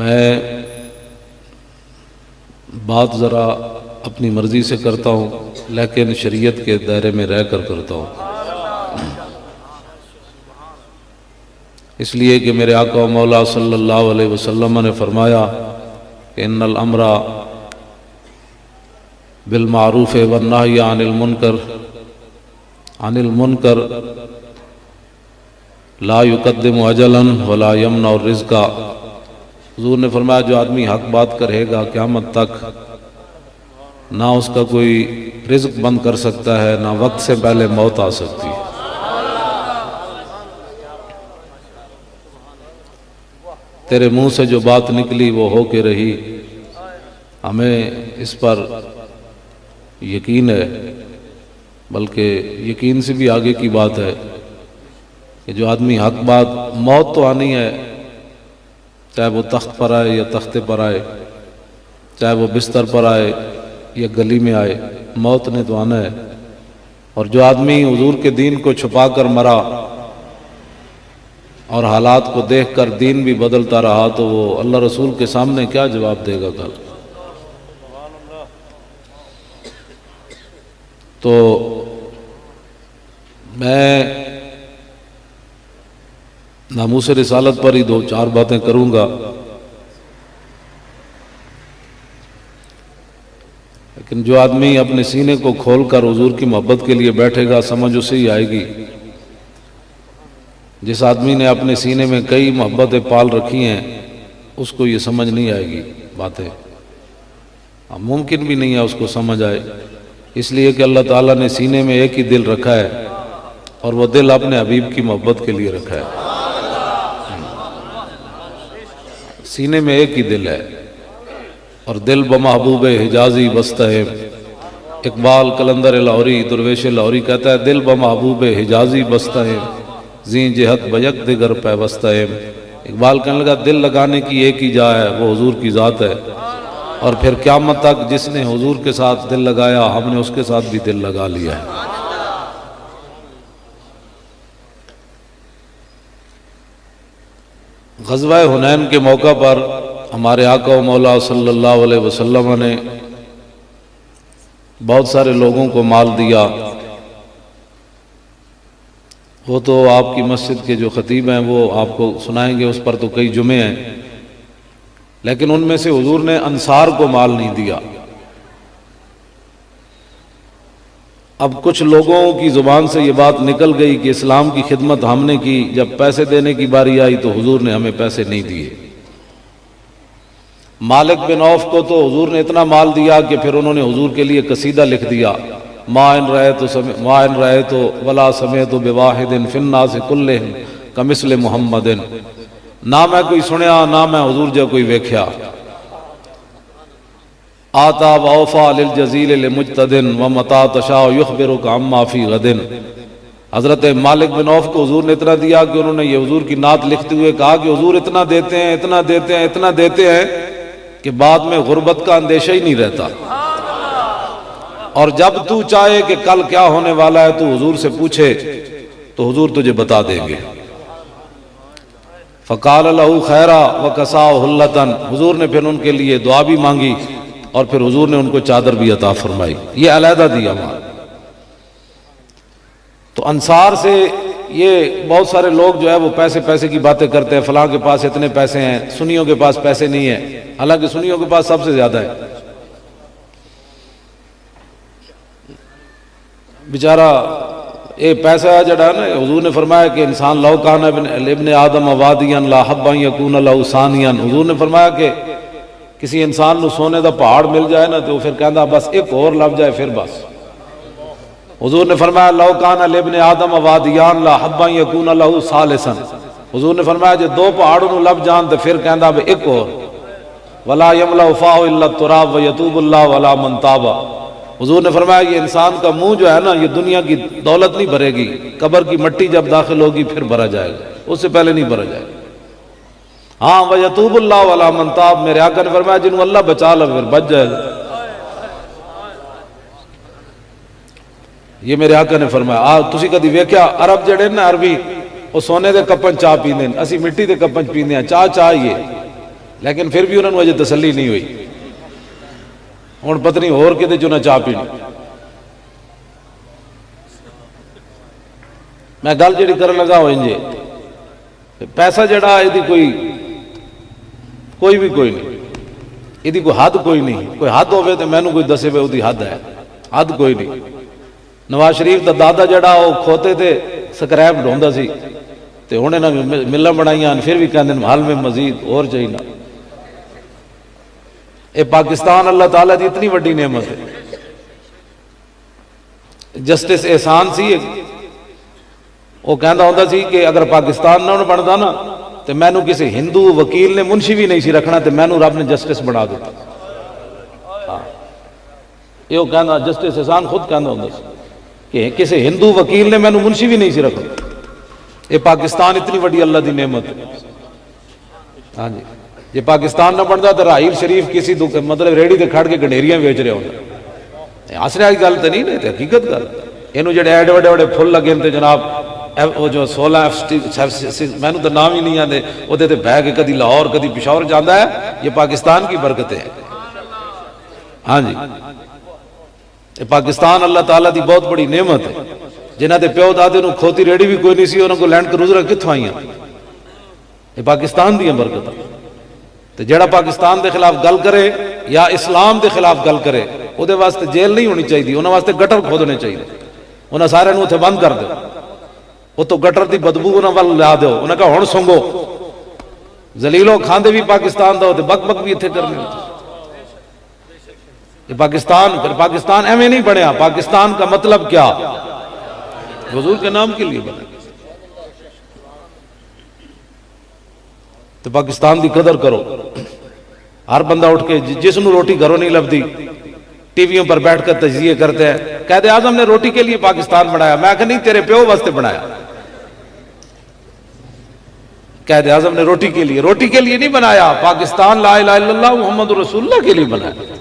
میں بات ذرا اپنی مرضی سے کرتا ہوں لیکن شریعت کے دائرے میں رہ کر کرتا ہوں، اس لیے کہ میرے آقا و مولا صلی اللہ علیہ وسلم نے فرمایا کہ ان الامر بالمعروف والنہی عن المنکر لا یقدم اجلا ولا یمنع الرزق۔ حضور نے فرمایا جو آدمی حق بات کرے گا قیامت تک نہ اس کا کوئی رزق بند کر سکتا ہے، نہ وقت سے پہلے موت آ سکتی ہے۔ تیرے منہ سے جو بات نکلی وہ ہو کے رہی، ہمیں اس پر یقین ہے، بلکہ یقین سے بھی آگے کی بات ہے کہ جو آدمی حق بات، موت تو آنی ہے، چاہے وہ تخت پر آئے یا تختے پر آئے، چاہے وہ بستر پر آئے یا گلی میں آئے، موت نے تو آنا ہے۔ اور جو آدمی حضور کے دین کو چھپا کر مرا اور حالات کو دیکھ کر دین بھی بدلتا رہا تو وہ اللہ رسول کے سامنے کیا جواب دے گا کل؟ تو میں ناموس رسالت پر ہی 2-4 باتیں کروں گا، لیکن جو آدمی اپنے سینے کو کھول کر حضور کی محبت کے لیے بیٹھے گا سمجھ اسے ہی آئے گی۔ جس آدمی نے اپنے سینے میں کئی محبتیں پال رکھی ہیں اس کو یہ سمجھ نہیں آئے گی باتیں، ممکن بھی نہیں ہے اس کو سمجھ آئے، اس لیے کہ اللہ تعالیٰ نے سینے میں ایک ہی دل رکھا ہے اور وہ دل اپنے حبیب کی محبت کے لیے رکھا ہے۔ سینے میں ایک ہی دل ہے اور دل بمحبوب حجازی بستہ ہے۔ اقبال قلندر لاہوری درویش لاہوری کہتا ہے دل بمحبوب حجازی بستہ ہے، زین جہت بیک دگر پیوستہ ہے۔ اقبال کہنے لگا دل لگانے کی ایک ہی جا ہے، وہ حضور کی ذات ہے، اور پھر قیامت تک جس نے حضور کے ساتھ دل لگایا ہم نے اس کے ساتھ بھی دل لگا لیا ہے۔ غزوہ حنین کے موقع پر ہمارے آقا و مولا صلی اللہ علیہ وسلم نے بہت سارے لوگوں کو مال دیا۔ وہ تو آپ کی مسجد کے جو خطیب ہیں وہ آپ کو سنائیں گے، اس پر تو کئی جمعے ہیں، لیکن ان میں سے حضور نے انصار کو مال نہیں دیا۔ اب کچھ لوگوں کی زبان سے یہ بات نکل گئی کہ اسلام کی خدمت ہم نے کی، جب پیسے دینے کی باری آئی تو حضور نے ہمیں پیسے نہیں دیے۔ مالک بن عوف کو تو حضور نے اتنا مال دیا کہ پھر انہوں نے حضور کے لیے قصیدہ لکھ دیا، ما ان رأیت ولا سمعت بواحد فی الناس کلہم کمثل محمد۔ نہ میں کوئی سنیا نہ میں حضور جو کوئی ویکھیا۔ آتا ووفا للجزیل لمجتدن ومتا تشاء یخبرک عما فی غد۔ حضرت مالک بن عوف کو حضور نے اتنا دیا کہ انہوں نے یہ حضور کی نعت لکھتے ہوئے کہا کہ حضور اتنا دیتے ہیں اتنا دیتے ہیں اتنا دیتے ہیں کہ بعد میں غربت کا اندیشہ ہی نہیں رہتا، اور جب تو چاہے کہ کل کیا ہونے والا ہے تو حضور سے پوچھے تو حضور تجھے بتا دیں گے۔ فقال له خیرا وکساہ حلتن، حضور نے پھر ان کے لیے دعا بھی مانگی اور پھر حضور نے ان کو چادر بھی عطا فرمائی، یہ علیحدہ دیا مال۔ تو انصار سے یہ بہت سارے لوگ جو ہے وہ پیسے کی باتیں کرتے ہیں، فلاں کے پاس اتنے پیسے ہیں، سنیوں کے پاس پیسے نہیں ہیں، حالانکہ سنیوں کے پاس سب سے زیادہ ہے۔ بیچارہ یہ پیسہ جڑا ہے نا، حضور نے فرمایا کہ انسان لو کان ابن آدم وادیا لا حب ان یکون له ثانیا، حضور نے فرمایا کہ کسی انسان نو سونے دا پہاڑ مل جائے نا تو پھر کہندا بس ایک اور لب جائے پھر بس۔ حضور نے فرمایا لو کان لابن آدم وادیان لا حب ان یکون له ثالثا، حضور نے فرمایا جے 2 پہاڑوں نو لب جان تے پھر کہندا بے ایک اور۔ ولا یملا فاہ الا التراب ویتوب اللہ ولا من تاب، حضور نے فرمایا یہ انسان کا منہ جو ہے نا یہ دنیا کی دولت نہیں بھرے گی، قبر کی مٹی جب داخل ہوگی پھر بھرا جائے گا، اس سے پہلے نہیں بھرا جائے گا۔ ہاں ویتوب اللہ ولا من تاب، میرے آقا نے فرمایا جنہوں اللہ بچا لے پھر بچ جائے گا۔ یہ میرے آقا نے فرمایا۔ تسی کدی ویکھیا عرب جڑے نا عربی وہ سونے دے کپن چاہ پیندے ہیں، اسی مٹی دے کپن پیندے ہیں، چاہ یہ لیکن پھر بھی انہوں نے اجے تسلی نہیں ہوئی، ہوں پتہ نہیں ہور کدے چوں نہ چاہ پینی۔ میں گل جڑی کرن لگا ہو انجے، پیسہ جڑا یہ کوئی بھی کوئی نہیں، یہ کوئی حد کوئی نہیں، کوئی حد ہوئے تو مینوں کوئی دسے پہ وہ حد ہے، حد کوئی نہیں۔ نواز شریف دا دادا جڑا وہ کھوتے تے سکریپ ڈھوندا سی تے ہن انہاں ملاں بنائیاں، پھر بھی کہندے حال میں مزید اور چاہیے۔ اے پاکستان اللہ تعالیٰ دی اتنی وڈی نعمت ہے۔ جسٹس احسان سی وہ کہندا ہوندا سی کہ اگر پاکستان نہ بندا نا تو مینوں کسی ہندو وکیل نے منشی بھی نہیں سی رکھنا، تو مینوں رب نے جسٹس بنا دیتا۔ یہ کہندا جسٹس احسان خود کہندا ہوندا سی کہ کسی ہندو وکیل نے مینوں منشی بھی نہیں سی رکھنا۔ یہ پاکستان اتنی وڈی اللہ دی نعمت ہے۔ ہاں جی، جی پاکستان نہ بنتا تو راہیل شریف کسی مطلب ریڑھی تے کھڑ کے گنڈیریاں ویچ رہا ہوتا۔ ہسنے والی گل تو نہیں، تے حقیقت گل۔ یہ جڑے ایڈے وڈے وڈے پھل لگے تے جناب وہ جو 16 مینوں تو نام ہی نہیں آتے، وہ بہ کے کدی لاہور کدی پشاور جانا ہے، یہ پاکستان کی برکت ہے۔ ہاں جی، یہ پاکستان اللہ تعالیٰ دی بہت بڑی نعمت ہے۔ جنہ دے پیو دادے نو کھوتی ریڑھی بھی کوئی نہیں سی، انہوں کو لینڈ کروزر کتوں آئیاں، یہ پاکستان دی برکت ہے۔ تو جڑا پاکستان دے خلاف گل کرے یا اسلام دے خلاف گل کرے، وہ دے واسطے جیل نہیں ہونی چاہیے، انہوں واسطے گٹر کھودنے چاہیے، انہوں سارے نو اتنے بند کر دو، وہ تو گٹر دی بدبو انہوں وال لا دو، انہوں نے کہا ہن سنگو، زلیلو کھاندے بھی پاکستان دا ہوتے، بک بک بھی اتنے کرنے ہوتے۔ یہ پاکستان، پھر پاکستان ایویں نہیں بڑھیا، پاکستان کا مطلب کیا؟ حضور کے نام کے لیے بنا۔ تو پاکستان دی قدر کرو۔ ہر بندہ اٹھ کے جس نو روٹی گھروں نہیں لبدی، ٹی ویوں پر بیٹھ کر تجزیے کرتے ہیں، قائد اعظم نے روٹی کے لیے پاکستان بنایا۔ میں کہ نہیں، تیرے پیو واسطے بنایا۔ قائد اعظم نے روٹی کے لیے نہیں بنایا، پاکستان لا الہ الا اللہ محمد رسول اللہ کے لیے بنایا۔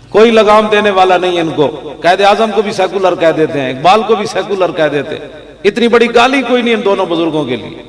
کوئی لگام دینے والا نہیں ان کو۔ قائد اعظم کو بھی سیکولر کہہ دیتے ہیں، اقبال کو بھی سیکولر کہہ دیتے ہیں۔ اتنی بڑی گالی کوئی نہیں ان دونوں بزرگوں کے لیے،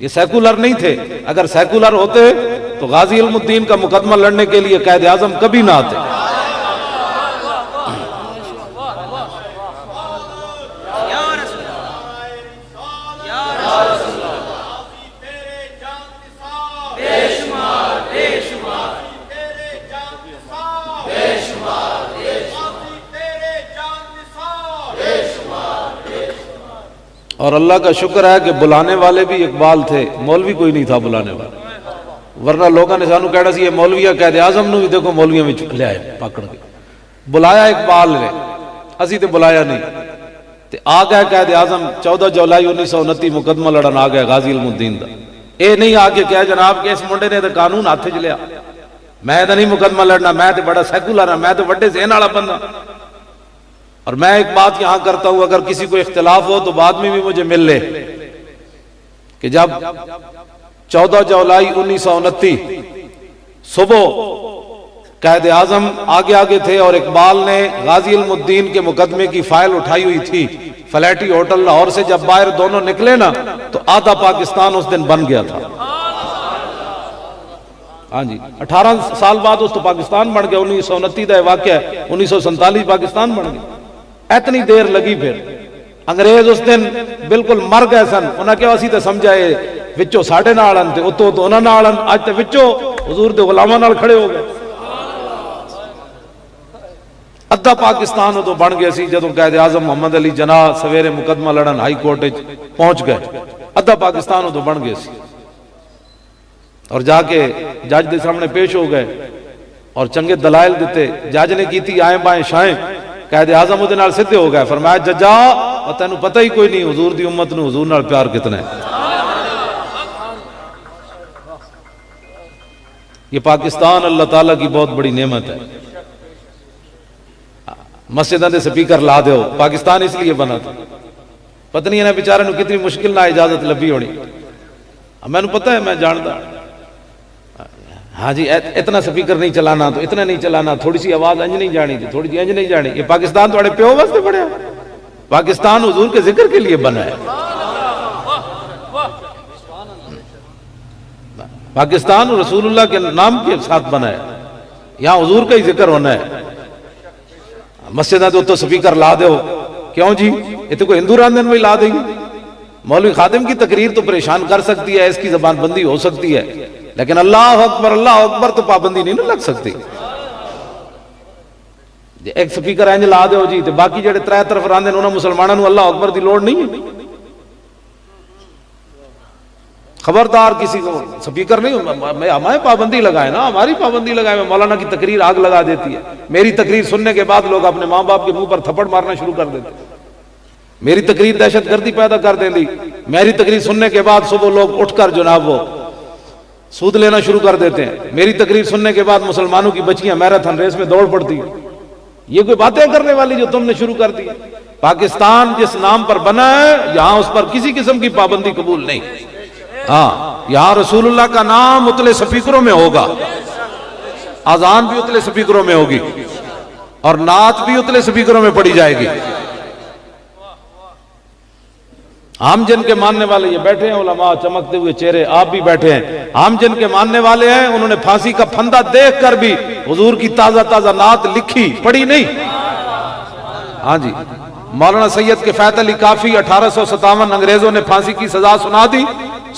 یہ سیکولر نہیں تھے۔ اگر سیکولر ہوتے تو غازی علم الدین کا مقدمہ لڑنے کے لیے قائد اعظم کبھی نہ آتے۔ اور اللہ کا شکر ہے کہ بلانے والے بھی اقبال تھے، مولوی کوئی نہیں تھا بلانے والا، ورنہ لوگوں نے سانو کہنا سی یہ مولویہ قائد اعظم نو بھی دیکھو مولویوں میں لے آئے پکڑ کے۔ بلایا اقبال نے، اسی تے بلایا نہیں، تے آ گیا قائد اعظم 14 جولائی 1929 مقدمہ لڑن آ گیا غازی علم الدین دا۔ اے نہیں آ کے کہا جناب کہ اس منڈے نے تو قانون ہاتھ چ لیا، میں تو نہیں مقدمہ لڑنا، میں تو بڑا سیکولر ہوں، میں تو بڑے ذہن والا بندہ۔ اور میں ایک بات یہاں کرتا ہوں، اگر کسی کو اختلاف ہو تو بعد میں بھی مجھے مل لے، کہ جب 14 جولائی 1929 صبح قائد اعظم آگے تھے اور اقبال نے غازی علم الدین کے مقدمے کی فائل اٹھائی ہوئی تھی، فلیٹی ہوٹل لاہور سے جب باہر دونوں نکلے نا تو آدھا پاکستان اس دن بن گیا تھا۔ ہاں جی، 18 سال بعد اس تو پاکستان بن گیا، 1929 دا واقعہ ہے، 1947 پاکستان بن گیا۔ اتنی دیر لگی، پھر انگریز اس دن بالکل مر گئے سن، انہاں کہا اسی تے سمجھائے وچوں ساڈے نال ہن تے اتوں تو انہاں نال ہن، اج تے وچوں حضور دے غلاماں نال کھڑے ہو گئے۔ ادھا پاکستان ادو بن گیا سی جدوں قائد اعظم محمد علی جناح سویرے مقدمہ لڑن ہائی کورٹ پہنچ گئے، ادھا پاکستان ادو بن گیا سی، اور جا کے جج دے سامنے پیش ہو گئے اور چنگے دلائل دیتے، جج نے کیتی آئیں بائیں شائیں، قائد اعظم ادھے نال سدھے ہو گئے، فرمایا ججا اور تینوں پتہ ہی کوئی نہیں حضور دی امت نو حضور نال پیار کتنا ہے۔ یہ پاکستان اللہ تعالیٰ کی بہت بڑی نعمت ہے۔ مسجدوں دے سپیکر لا دیو، پاکستان اس لیے بنا تھا، پتہ نہیں انہیں بیچارے نو کتنی مشکل نہ اجازت لبھی ہونی، میں نے پتہ ہے، میں جانتا، ہاں جی اتنا سپیکر نہیں چلانا، تو اتنا نہیں چلانا، تھوڑی سی آواز انج نہیں جانی تھی، تھوڑی سی انج نہیں جانی۔ یہ پاکستان تھوڑے پیو واسطے بڑھیا، پاکستان حضور کے ذکر کے لیے بنا ہے۔ پاکستان رسول اللہ کے نام کے ساتھ بنا ہے، یہاں حضور کا ہی ذکر ہونا ہے۔ مسجد تو سپیکر لا دے ہو، کیوں جی یہ تو کوئی ہندو راندن میں لا دیں گے؟ مولوی خادم کی تقریر تو پریشان کر سکتی ہے، اس کی زبان بندی ہو سکتی ہے، لیکن اللہ اکبر تو پابندی نہیں نا لگ سکتی۔ ایک سپیکر اینج لا دے ہو جی تے باقی جڑے ترے طرف راندے انہاں مسلمانوں نو اللہ اکبر دی لوڑ نہیں ہے۔ خبردار کسی کو سپیکر نہیں، ہمیں پابندی لگائے نا، ہماری پابندی لگائے۔ میں مولانا کی تقریر آگ لگا دیتی ہے، میری تقریر سننے کے بعد لوگ اپنے ماں باپ کے منہ پر تھپڑ مارنا شروع کر دیتے، میری تقریر دہشت گردی پیدا کر دیں دی، میری تقریر سننے کے بعد صبح لوگ اٹھ کر جناب وہ سود لینا شروع کر دیتے ہیں، میری تقریر سننے کے بعد مسلمانوں کی بچیاں میراتھن ریس میں دوڑ پڑتی ہیں۔ یہ کوئی باتیں کرنے والی جو تم نے شروع کر دی؟ پاکستان جس نام پر بنا ہے یہاں اس پر کسی قسم کی پابندی قبول نہیں۔ ہاں یہاں رسول اللہ کا نام اتلے سپیکروں میں ہوگا، اذان بھی اتلے سپیکروں میں ہوگی اور نعت بھی اتلے سپیکروں میں پڑھی جائے گی۔ ہم جن کے ماننے والے یہ بیٹھے ہیں علماء چمکتے ہوئے چہرے، آپ بھی بیٹھے ہیں، ہم جن کے ماننے والے ہیں انہوں نے پھانسی کا پھندا دیکھ کر بھی حضور کی تازہ تازہ نعت لکھی پڑھی نہیں۔ ہاں جی، مولانا سید کفایت علی کافی 1857 انگریزوں نے پھانسی کی سزا سنا دی،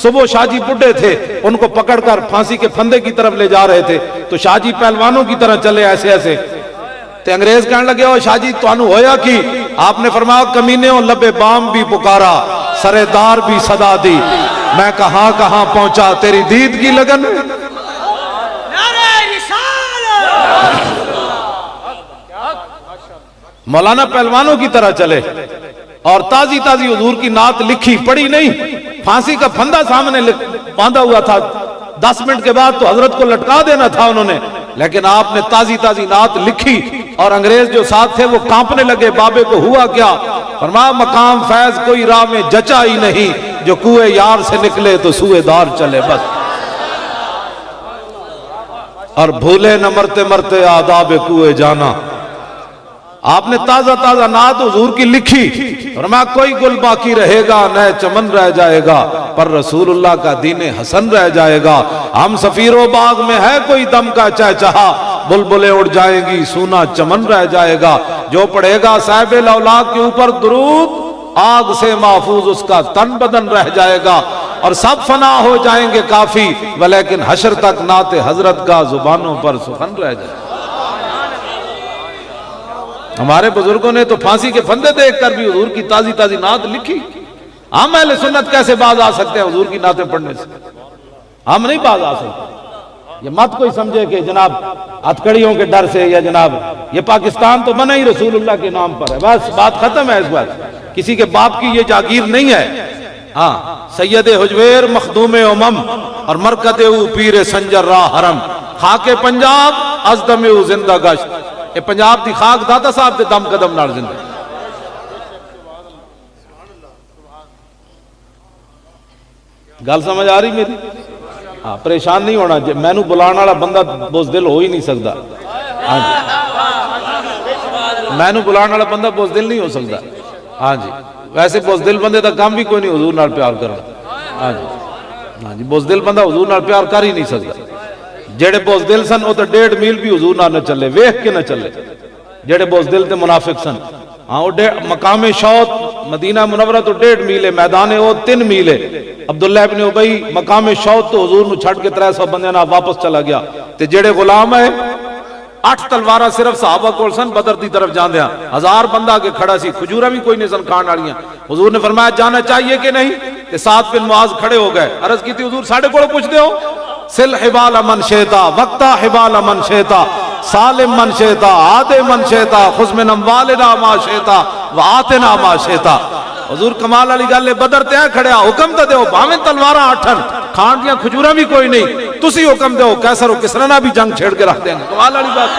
صبح شاہ جی بڈھے تھے، ان کو پکڑ کر پھانسی کے پھندے کی طرف لے جا رہے تھے تو شاہ جی پہلوانوں کی طرح چلے ایسے ایسے، تے انگریز کہنے لگے او شاہ جی توانو ہویا کی؟ آپ نے فرمایا کمینےوں لبے بام بھی پکارا، سرے دار بھی صدا دی، میں کہاں کہاں پہنچا تیری دید کی لگن۔ مولانا پہلوانوں کی طرح چلے اور تازی تازی حضور کی نعت لکھی پڑھی نہیں، پھانسی کا پھندا سامنے باندھا ہوا تھا، 10 منٹ کے بعد تو حضرت کو لٹکا دینا تھا انہوں نے، لیکن آپ نے تازی تازی نعت لکھی اور انگریز جو ساتھ تھے وہ کانپنے لگے۔ بابے کو ہوا کیا؟ فرمایا مقام فیض کوئی راہ میں جچا ہی نہیں، جو کوئے یار سے نکلے تو سوئے دار چلے بس، اور بھولے نہ مرتے مرتے آداب کوئے جانا۔ آپ نے تازہ تازہ نعت حضور کی لکھی، فرمایا کوئی گل باقی رہے گا نئے چمن رہ جائے گا، پر رسول اللہ کا دین حسن رہ جائے گا۔ ہم سفیر و باغ میں ہے کوئی دم کا چہچہا، بلبلیں اڑ جائیں گی سونا چمن رہ جائے گا۔ جو پڑھے گا صاحب الاولاق کے اوپر درود، آگ سے محفوظ اس کا تن بدن رہ جائے گا، اور سب فنا ہو جائیں گے کافی، ولیکن حشر تک نعت حضرت کا زبانوں پر سخن رہ جائے گا۔ ہمارے بزرگوں نے تو پھانسی کے پھندے دیکھ کر بھی حضور کی تازی تازی نعت لکھی۔ ہم اہل سنت کیسے باز آ سکتے ہیں حضور کی نعتیں پڑھنے سے؟ ہم نہیں باز آ سکتے۔ یہ مت کوئی سمجھے کہ جناب ہتھکڑیوں کے ڈر سے یا جناب یہ پاکستان تو بنا ہی رسول اللہ کے نام پر ہے، بس بات ختم ہے۔ اس بات کسی کے باپ کی یہ جاگیر نہیں ہے۔ ہاں سید حجویر مخدوم امم اور مرکز او پیر سنجر راہ حرم، خاک پنجاب از دم او زندہ گشت، یہ پنجاب دی خاک داتا صاحب دے دم قدم نال زندہ۔ گل سمجھ آ رہی میری؟ ہاں پریشان نہیں ہونا، میں نو بلان والا بندہ بزدل ہو ہی نہیں سکتا۔ ہاں جی میں نو بلان والا بندہ بزدل نہیں ہو سکتا۔ ہاں جی ویسے بزدل بندے دا کام بھی کوئی نہیں حضور نال پیار کرنا۔ ہاں جی بزدل بندہ حضور نال پیار کر ہی نہیں سکتا۔ جڑے بزدل سن وہ تو 1.5 میل بھی حضور نال نہ چلے، ویکھ کے نہ چلے۔ جڑے بزدل تے منافق سن، ہاں وہ مقام شوت مدینہ منورہ تو 1.5 میل ہے، میدان وہ 3 میل ہے۔ عبداللہ ابن ابی مقام شوت تو حضور نو چھڑ کے 300 بندے نہ واپس چلا گیا، تے جڑے غلام ہے 8 تلوارہ صرف صحابہ کول سن، بدر دی طرف جاندیاں 1000 بندہ کے کھڑا سی، کھجورا بھی کوئی نہیں سن کھان والیاں۔ حضور نے فرمایا جانا چاہیے کہ نہیں؟ تے سعد بن معاذ کھڑے ہو گئے، عرض کی تھی حضور ساڈے کول پوچھ دیو، سل حبال من شیتا وقتا حبال من شیتا سالم من شیتا عاد من شیتا خذ من اموالنا ما شیتا وآتنا ما شیتا۔ حضور کمال علی گل بدر تے کھڑیا، حکم تے دیو بھاویں تلواراں 8 کھان دیاں کھجوراں بھی کوئی نہیں، تسی حکم دیو، کیسر و کسرا بھی جنگ چھیڑ کے رکھ دیں گے۔ کمال علی بات۔